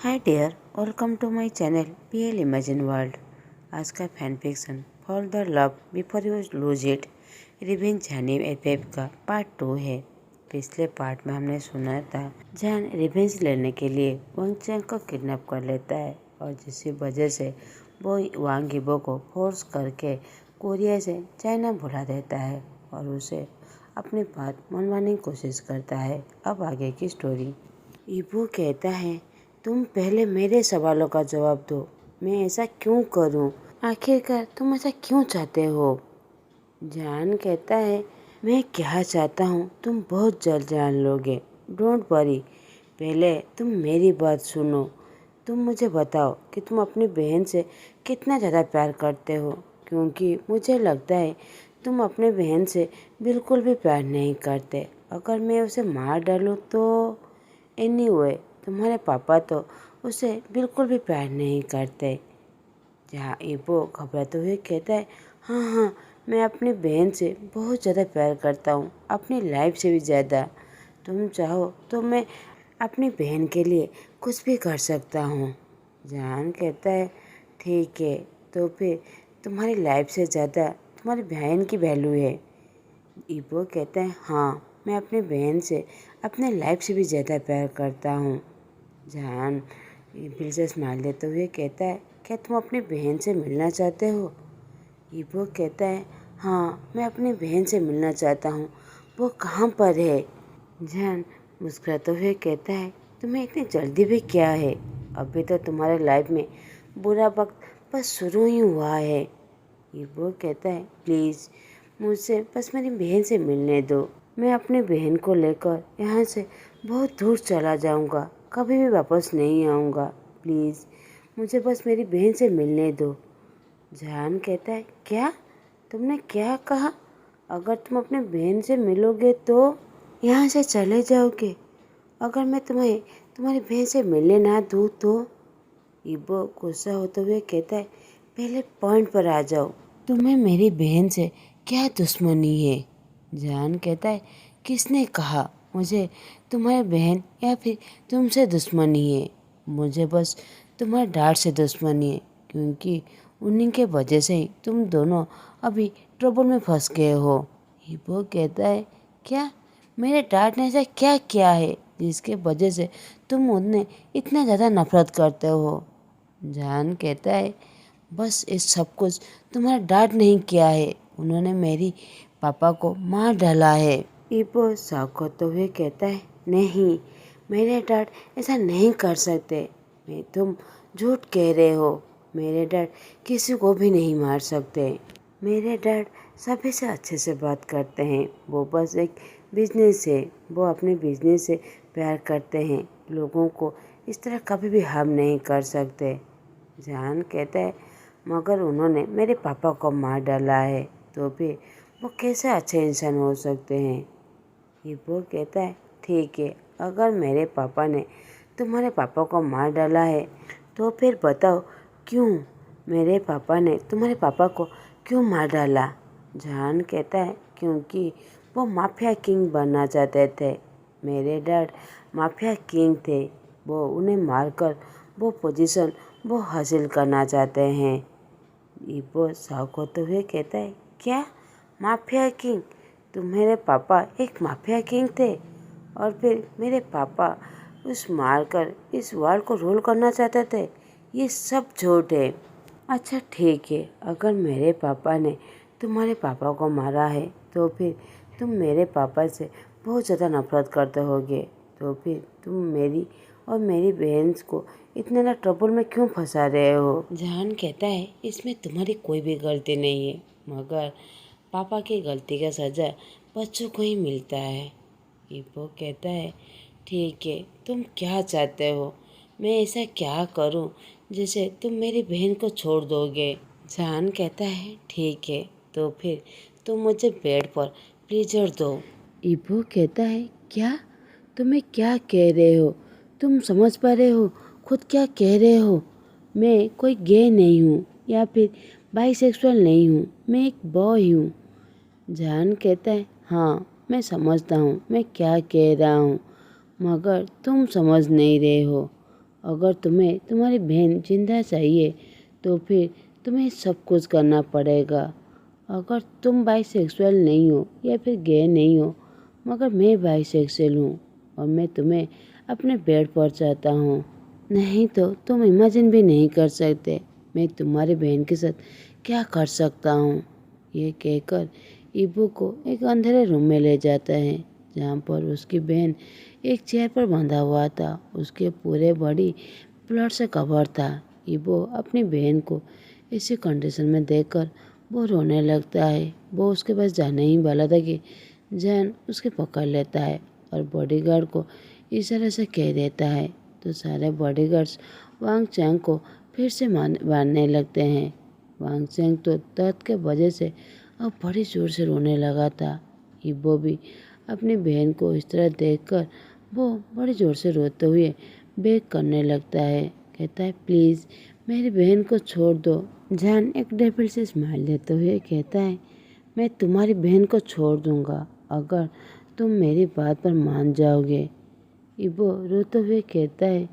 Hi dear, welcome to my channel PL imagine world. आज का fan fiction for the love before you lose it revenge जानी एपेप का part 2 है। पिछले पार्ट में हमने सुना था जैन रिवेंज लेने के लिए वांग चैंग को किडनैप कर लेता है और जिसकी वजह से वो वांग यीबो को फोर्स करके कोरिया से चाइना बुला देता है और उसे अपनी बात मनवाने की कोशिश करता है। अब आगे की स्टोरी। यीबो कहता है, तुम पहले मेरे सवालों का जवाब दो। मैं ऐसा क्यों करूं? आखिरकार तुम ऐसा क्यों चाहते हो? जान कहता है, मैं क्या चाहता हूं तुम बहुत जल्द जान लोगे। डोंट वरी, पहले तुम मेरी बात सुनो। तुम मुझे बताओ कि तुम अपनी बहन से कितना ज़्यादा प्यार करते हो, क्योंकि मुझे लगता है तुम अपने बहन से बिल्कुल भी प्यार नहीं करते। अगर मैं उसे मार डालूं तो एनीवे तुम्हारे पापा तो उसे बिल्कुल भी प्यार नहीं करते। जहाँ यीबो घबराते हुए कहता है, हाँ, मैं अपनी बहन से बहुत ज़्यादा प्यार करता हूँ, अपनी लाइफ से भी ज़्यादा। तुम चाहो तो मैं अपनी बहन के लिए कुछ भी कर सकता हूँ। जान कहता है, ठीक है, तो फिर तुम्हारी लाइफ से ज़्यादा तुम्हारी बहन की वैल्यू है। यीबो कहता है, हाँ, मैं अपनी बहन से अपने लाइफ से भी ज़्यादा प्यार करता हूँ। जान फिर से स्माइल देते हुए कहता है, क्या तुम अपनी बहन से मिलना चाहते हो? यीबो कहता है, हाँ, मैं अपनी बहन से मिलना चाहता हूँ। वो कहाँ पर है? जान मुस्कुराते हुए कहता है, तुम्हें इतनी जल्दी भी क्या है? अभी तो तुम्हारे लाइफ में बुरा वक्त बस शुरू ही हुआ है। यीबो कहता है, प्लीज़ मुझसे बस मेरी बहन से मिलने दो। मैं अपनी बहन को लेकर यहाँ से बहुत दूर चला जाऊँगा, कभी भी वापस नहीं आऊँगा। प्लीज़ मुझे बस मेरी बहन से मिलने दो। जान कहता है, क्या? तुमने क्या कहा? अगर तुम अपनी बहन से मिलोगे तो यहाँ से चले जाओगे? अगर मैं तुम्हें तुम्हारी बहन से मिलने ना दूँ तो? यीबो गुस्सा होते हुए कहता है, पहले पॉइंट पर आ जाओ। तुम्हें मेरी बहन से क्या दुश्मनी है? जान कहता है, किसने कहा मुझे तुम्हारी बहन या फिर तुमसे दुश्मनी है? मुझे बस तुम्हारे डैड से दुश्मनी है, क्योंकि उन्हीं के वजह से ही तुम दोनों अभी ट्रबल में फंस गए हो। यीबो कहता है, क्या? मेरे डैड ने ऐसा क्या किया है जिसके वजह से तुम उन्हें इतना ज़्यादा नफरत करते हो? जान कहता है, बस इस सब कुछ तुम्हारा डैड नहीं किया है, उन्होंने मेरी पापा को मार डाला है। यीबो शॉक होते हुए कहता है, नहीं, मेरे डैड ऐसा नहीं कर सकते। मैं तुम झूठ कह रहे हो। मेरे डैड किसी को भी नहीं मार सकते। मेरे डैड सभी से अच्छे से बात करते हैं। वो बस एक बिजनेस है, वो अपने बिजनेस से प्यार करते हैं। लोगों को इस तरह कभी भी हार्म नहीं कर सकते। जान कहता है, मगर उन्होंने मेरे पापा को मार डाला है, तो फिर वो कैसे अच्छे इंसान हो सकते हैं? यीबो कहता है, ठीक है, अगर मेरे पापा ने तुम्हारे पापा को मार डाला है तो फिर बताओ क्यों? मेरे पापा ने तुम्हारे पापा को क्यों मार डाला? जान कहता है, क्योंकि वो माफिया किंग बनना चाहते थे। मेरे डैड माफिया किंग थे। वो उन्हें मारकर वो पोजीशन वो हासिल करना चाहते हैं। यीबो शॉक होते हुए कहता है, क्या? Mafia king? तुम्हारे पापा एक माफिया किंग थे और फिर मेरे पापा उस मारकर इस वॉर को रोल करना चाहते थे? ये सब झूठ है। अच्छा ठीक है, अगर मेरे पापा ने तुम्हारे पापा को मारा है तो फिर तुम मेरे पापा से बहुत ज़्यादा नफरत करते होगे, तो फिर तुम मेरी और मेरी बहन को इतने ना ट्रबल में क्यों फंसा रहे हो? जान कहता है, इसमें तुम्हारी कोई भी गलती नहीं है, मगर पापा की गलती का सज़ा बच्चों को ही मिलता है। यीबो कहता है, ठीक है, तुम क्या चाहते हो? मैं ऐसा क्या करूं जिसे तुम मेरी बहन को छोड़ दोगे? जान कहता है, ठीक है, तो फिर तुम मुझे बेड पर प्लेजर दो। यीबो कहता है, क्या? तुम्हें क्या कह रहे हो? तुम समझ पा रहे हो खुद क्या कह रहे हो? मैं कोई गे नहीं हूँ या फिर बाइसेक्सुअल नहीं हूँ, मैं एक बॉय हूँ। जान कहता है, हाँ, मैं समझता हूँ मैं क्या कह रहा हूँ, मगर तुम समझ नहीं रहे हो। अगर तुम्हें तुम्हारी बहन जिंदा चाहिए तो फिर तुम्हें सब कुछ करना पड़ेगा। अगर तुम बाइसेक्सुअल नहीं हो या फिर गे नहीं हो, मगर मैं बाइसेक्सुअल हूँ और मैं तुम्हें अपने बेड पर चाहता हूँ। नहीं तो तुम इमेजिन भी नहीं कर सकते मैं तुम्हारी बहन के साथ क्या कर सकता हूँ। ये कहकर इबो को एक अंधेरे रूम में ले जाता है जहाँ पर उसकी बहन एक चेयर पर बंधा हुआ था। उसके पूरे बॉडी ब्लड से कवर था। इबो अपनी बहन को इसी कंडीशन में देखकर वो रोने लगता है। वो उसके पास जाने ही वाला था कि जैन उसके पकड़ लेता है और बॉडीगार्ड को इशारे से कह देता है। तो सारे बॉडीगार्ड्स वांग चैंग को फिर से मारने लगते हैं। वांग चैंग तो दर्द के वजह से अब बड़ी जोर से रोने लगा था। इबो भी अपनी बहन को इस तरह देखकर वो बड़ी जोर से रोते हुए बेग करने लगता है। कहता है प्लीज़ मेरी बहन को छोड़ दो। जैन एक डेविल से स्माइल देते हुए कहता है मैं तुम्हारी बहन को छोड़ दूंगा अगर तुम मेरी बात पर मान जाओगे। इबो रोते हुए कहता है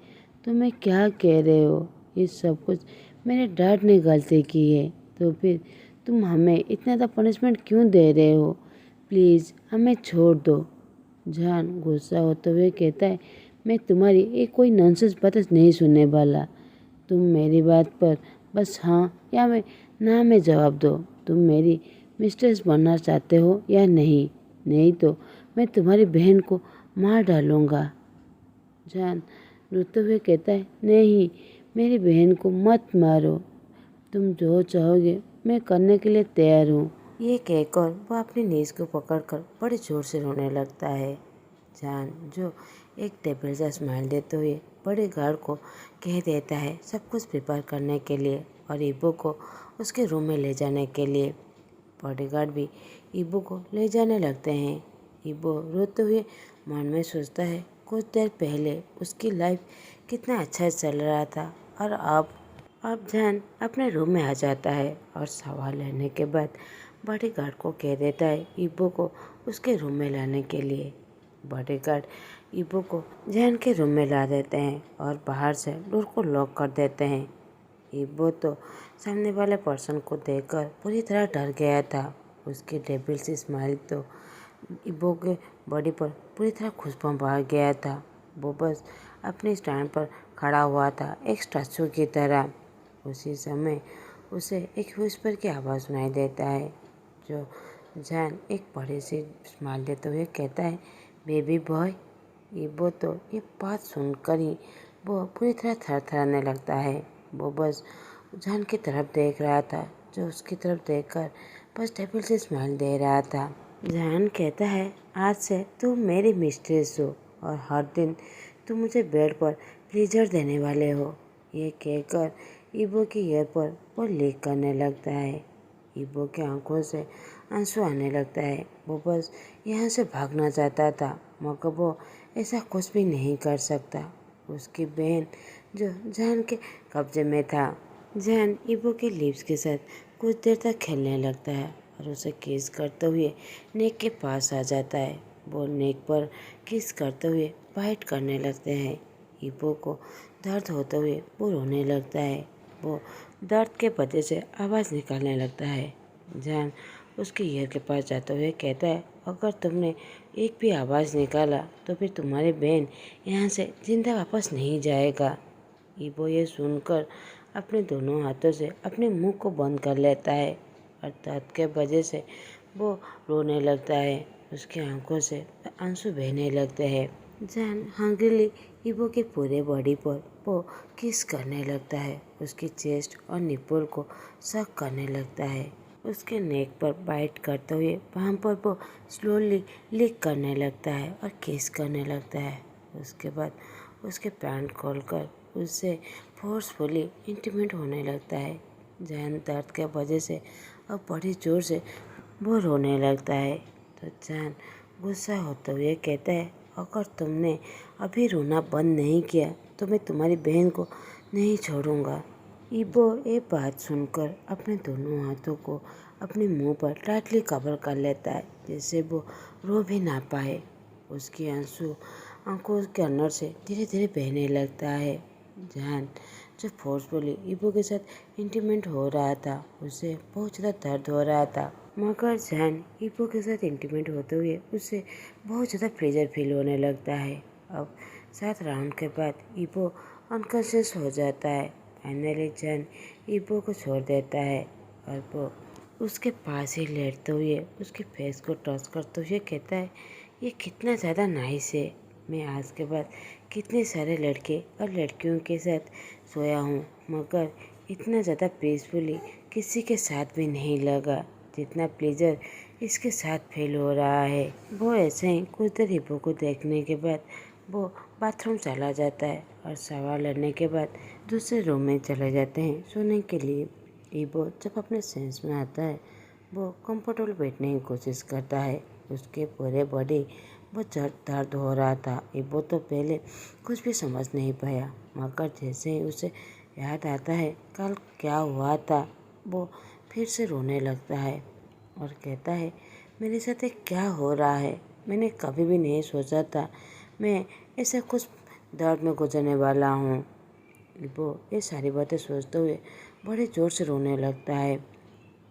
तुम्हें क्या कह रहे हो, ये सब कुछ मेरे डैड ने गलती की है तो फिर तुम हमें इतना ज़्यादा पनिशमेंट क्यों दे रहे हो, प्लीज़ हमें छोड़ दो। जान गुस्सा होते हुए कहता है मैं तुम्हारी एक कोई नॉनसेंस बात नहीं सुनने वाला। तुम मेरी बात पर बस हाँ या मैं ना में जवाब दो। तुम मेरी मिस्ट्रेस बनना चाहते हो या नहीं, नहीं तो मैं तुम्हारी बहन को मार डालूंगा। जान रोते हुए कहता है नहीं मेरी बहन को मत मारो, तुम जो चाहोगे मैं करने के लिए तैयार हूँ। ये कहकर वह अपनी नीज को पकड़कर बड़े जोर से रोने लगता है। जान जो एक टेबल से स्माइल देते हुए बड़े गार्ड को कह देता है सब कुछ प्रिपेयर करने के लिए और इबो को उसके रूम में ले जाने के लिए। बॉडीगार्ड भी इबो को ले जाने लगते हैं। इबो रोते हुए मन में सोचता है कुछ देर पहले उसकी लाइफ कितना अच्छा चल रहा था और अब जान अपने रूम में आ जाता है और सवाल लेने के बाद बॉडीगार्ड को कह देता है इबो को उसके रूम में लाने के लिए। बॉडीगार्ड इबो को जैन के रूम में ला देते हैं और बाहर से डोर को लॉक कर देते हैं। इबो तो सामने वाले पर्सन को देखकर पूरी तरह डर गया था। उसकी डेविल सी स्माइल तो इबो के बॉडी पर पूरी तरह घुसपैठ आ गया था। वो बस अपने स्टैंड पर खड़ा हुआ था एक स्टैचू की तरह। उसी समय उसे एक व्हिस्पर की आवाज़ सुनाई देता है जो जैन एक बड़ी सी स्माइल देते हुए कहता है बेबी बॉय। इबो तो ये बात सुनकर ही वो पूरी तरह थरथराने लगता है। वो बस जैन की तरफ देख रहा था जो उसकी तरफ देखकर बस टेबल से स्माइल दे रहा था। जैन कहता है आज से तुम मेरी मिस्ट्रेस हो और हर दिन तुम मुझे बेड पर प्लेजर देने वाले हो। ये कहकर इबो की ईयर पर वो लीक करने लगता है। इबो की आंखों से आंसू आने लगता है। वो बस यहाँ से भागना चाहता था मगर वो ऐसा कुछ भी नहीं कर सकता। उसकी बहन जो जैन के कब्जे में था। जैन इबो के लिप्स के साथ कुछ देर तक खेलने लगता है और उसे किस करते हुए नेक के पास आ जाता है। वो नेक पर किस करते हुए बाइट करने लगते हैं। इबो को दर्द होते हुए वो रोने लगता है। वो दर्द के वजह से आवाज़ निकालने लगता है। जैन उसके ईयर के पास जाते हुए कहता है अगर तुमने एक भी आवाज़ निकाला तो फिर तुम्हारी बहन यहाँ से जिंदा वापस नहीं जाएगा। इबो ये सुनकर अपने दोनों हाथों से अपने मुंह को बंद कर लेता है और दर्द के वजह से वो रोने लगता है। उसकी आंखों से आंसू बहने लगते हैं। जैन हंग्रीली इबो के पूरे बॉडी पर वो किस करने लगता है। उसकी चेस्ट और निप्पल को सक करने लगता है। उसके नेक पर बाइट करते हुए वहाँ पर वो स्लोली लिक करने लगता है और किस करने लगता है। उसके बाद उसके पैंट खोलकर उससे फोर्सफुली इंटीमेट होने लगता है। जैन दर्द के वजह से अब बड़ी ज़ोर से वो रोने लगता है। तो जैन गुस्सा होते हुए कहता है अगर तुमने अभी रोना बंद नहीं किया तो मैं तुम्हारी बहन को नहीं छोड़ूंगा। इबो ये बात सुनकर अपने दोनों हाथों को अपने मुंह पर टाइटली कवर कर लेता है जिससे वो रो भी ना पाए। उसकी आंसू आंखों के अंदर से धीरे धीरे बहने लगता है। जान जो फोर्सफुली इबो के साथ इंटीमेट हो रहा था उसे बहुत ज़्यादा दर्द हो रहा था, मगर जान इबो के साथ इंटीमेट होते हुए उसे बहुत ज़्यादा प्लेजर फील होने लगता है। अब 7 राउंड के बाद इबो अनकॉन्शियस हो जाता है। फाइनली जान इबो को छोड़ देता है और वो उसके पास ही लेटते हुए उसके फेस को टच करते हुए कहता है, ये कितना ज़्यादा नाइस है। मैं आज के बाद कितने सारे लड़के और लड़कियों के साथ सोया हूँ, मगर इतना ज़्यादा पीसफुली किसी के साथ भी नहीं लगा जितना प्लेजर इसके साथ फील हो रहा है। वो ऐसे ही कुछ देर इबो को देखने के बाद वो बाथरूम चला जाता है और शावर लेने के बाद दूसरे रूम में चले जाते हैं सोने के लिए। इबो जब अपने सेंस में आता है वो कंफर्टेबल बैठने की कोशिश करता है। उसके पूरे बॉडी बहुत दर्द हो रहा था। इबो तो पहले कुछ भी समझ नहीं पाया, मगर जैसे ही उसे याद आता है कल क्या हुआ था, वो फिर से रोने लगता है और कहता है, मेरे साथ ये क्या हो रहा है। मैंने कभी भी नहीं सोचा था मैं ऐसे कुछ दर्द में गुजरने वाला हूँ। वो ये सारी बातें सोचते हुए बड़े ज़ोर से रोने लगता है।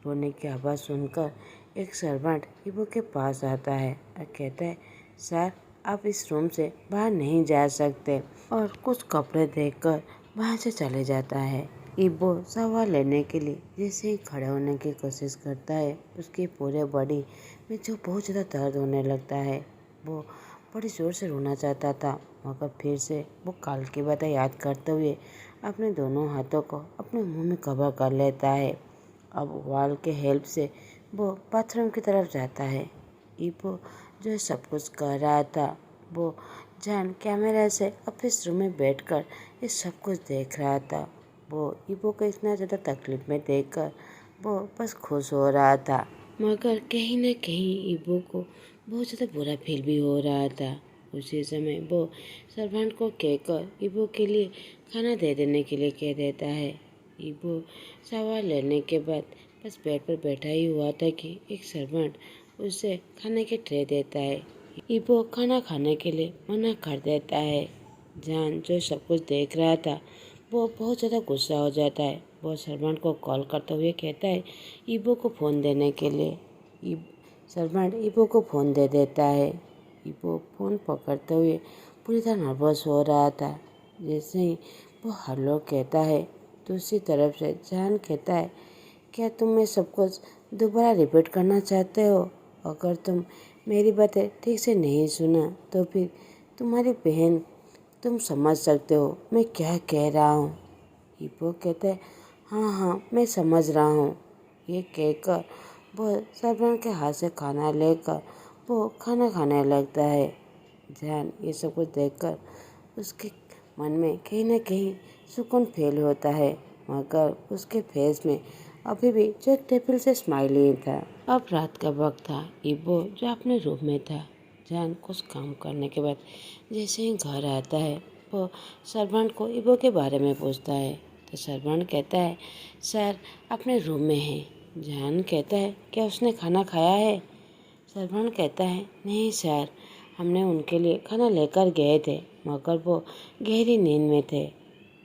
रोने की आवाज़ सुनकर एक सर्वेंट इबो के पास आता है और कहता है, सर आप इस रूम से बाहर नहीं जा सकते, और कुछ कपड़े देकर वहाँ से चले जाता है। इबो शावर लेने के लिए जैसे ही खड़े होने की कोशिश करता है उसकी पूरे बॉडी में जो बहुत ज़्यादा दर्द होने लगता है। वो बड़ी ज़ोर से रोना चाहता था, मगर फिर से वो कल की बातें याद करते हुए अपने दोनों हाथों को अपने मुंह में कवर कर लेता है। अब वॉल के हेल्प से वो बाथरूम की तरफ जाता है। इबो जो सब कुछ कर रहा था वो जान कैमरा से ऑफिस रूम में बैठकर ये सब कुछ देख रहा था। वो इबो को इतना ज़्यादा तकलीफ में देखकर वो बस खुश हो रहा था, मगर कहीं न कहीं इबो को बहुत ज़्यादा बुरा फील भी हो रहा था। उसी समय वो सर्वेंट को कहकर इबो के लिए खाना दे देने के लिए कह देता है। इबो शावर लेने के बाद बस बेड पर बैठा ही हुआ था कि एक सर्वेंट उसे खाने के ट्रे देता है। इबो खाना खाने के लिए मना कर देता है। जान जो सब कुछ देख रहा था वो बहुत ज़्यादा गुस्सा हो जाता है। वो सर्वेंट को कॉल करते हुए कहता है इबो को फ़ोन देने के लिए। सर्वेंट इबो को फ़ोन दे देता है। इबो फ़ोन पकड़ते हुए पूरी तरह नर्वस हो रहा था। जैसे ही वो हेलो कहता है दूसरी तरफ से जान कहता है, क्या तुम ये सब कुछ दोबारा रिपीट करना चाहते हो? अगर तुम मेरी बातें ठीक से नहीं सुना तो फिर तुम्हारी बहन, तुम समझ सकते हो मैं क्या कह रहा हूँ। इबो कहता है, हाँ हाँ मैं समझ रहा हूँ। ये कहकर वो सर्वेंट के हाथ से खाना लेकर वो खाना खाने लगता है। जान ये सब कुछ देखकर उसके मन में कहीं न कहीं सुकून फील होता है, मगर उसके फेस में अभी भी जो टेबल से स्माइल ही था। अब रात का वक्त था। इबो जो अपने रूम में था, जान कुछ काम करने के बाद जैसे ही घर आता है वो सर्वेंट को इबो के बारे में पूछता है। तो सर्वेंट कहता है, सर अपने रूम में है। जान कहता है, क्या उसने खाना खाया है? सर्वेंट कहता है, नहीं सर, हमने उनके लिए खाना लेकर गए थे, मगर वो गहरी नींद में थे।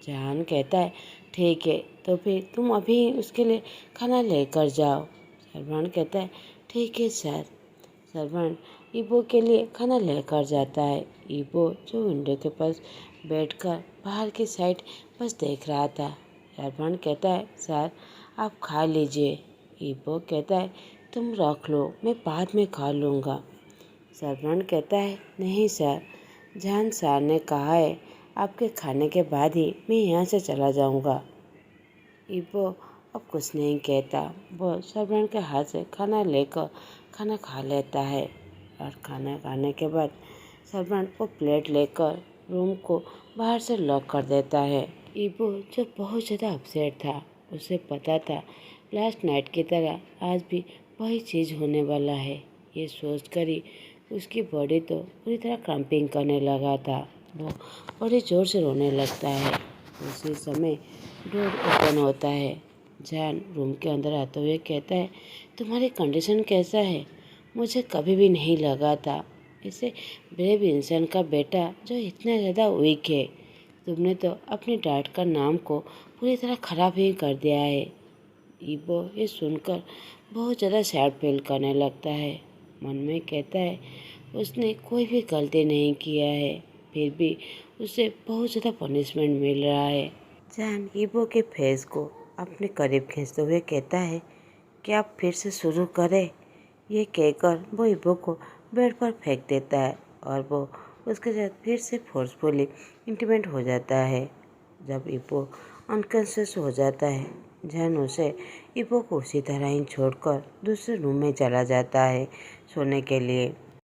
जान कहता है, ठीक है तो फिर तुम अभी उसके लिए खाना लेकर जाओ। सर्वेंट कहता है, ठीक है सर। सर्वेंट इबो के लिए खाना लेकर जाता है। इबो जो विंडो के पास बैठकर बाहर की साइड बस देख रहा था। सर्वेंट कहता है, सर आप खा लीजिए। इबो कहता है, तुम रख लो, मैं बाद में खा लूँगा। सर्वेंट कहता है, नहीं सर, जान सर ने कहा है आपके खाने के बाद ही मैं यहाँ से चला जाऊँगा। इबो अब कुछ नहीं कहता। वो सर्वेंट के हाथ से खाना लेकर खाना खा लेता है और खाना खाने के बाद सर्वेंट वो प्लेट लेकर रूम को बाहर से लॉक कर देता है। इबो जो बहुत ज़्यादा अपसेट था, उसे पता था लास्ट नाइट की तरह आज भी वही चीज़ होने वाला है। ये सोचकर ही उसकी बॉडी तो पूरी तरह क्रम्पिंग करने लगा था। वो बड़ी ज़ोर से रोने लगता है। उसी समय डोर ओपन होता है। जान रूम के अंदर आते हुए कहता है, तुम्हारी कंडीशन कैसा है? मुझे कभी भी नहीं लगा था ऐसे ब्रेव इंसान का बेटा जो इतना ज़्यादा वीक है। तुमने तो अपने डैड का नाम को पूरी तरह खराब ही कर दिया है। इबो ये सुनकर बहुत ज़्यादा सैड फील करने लगता है। मन में कहता है उसने कोई भी गलती नहीं किया है, फिर भी उसे बहुत ज़्यादा पनिशमेंट मिल रहा है। जैन इबो के फेस को अपने करीब खींचते हुए कहता है कि आप फिर से शुरू करें। ये कहकर वो इबो को बेड पर फेंक देता है और वो उसके साथ फिर से फोर्सफुली इंटीमेट हो जाता है। जब इबो अनकॉन्शियस हो जाता है, जैन उसे इबो को उसी तरह ही छोड़कर दूसरे रूम में चला जाता है सोने के लिए।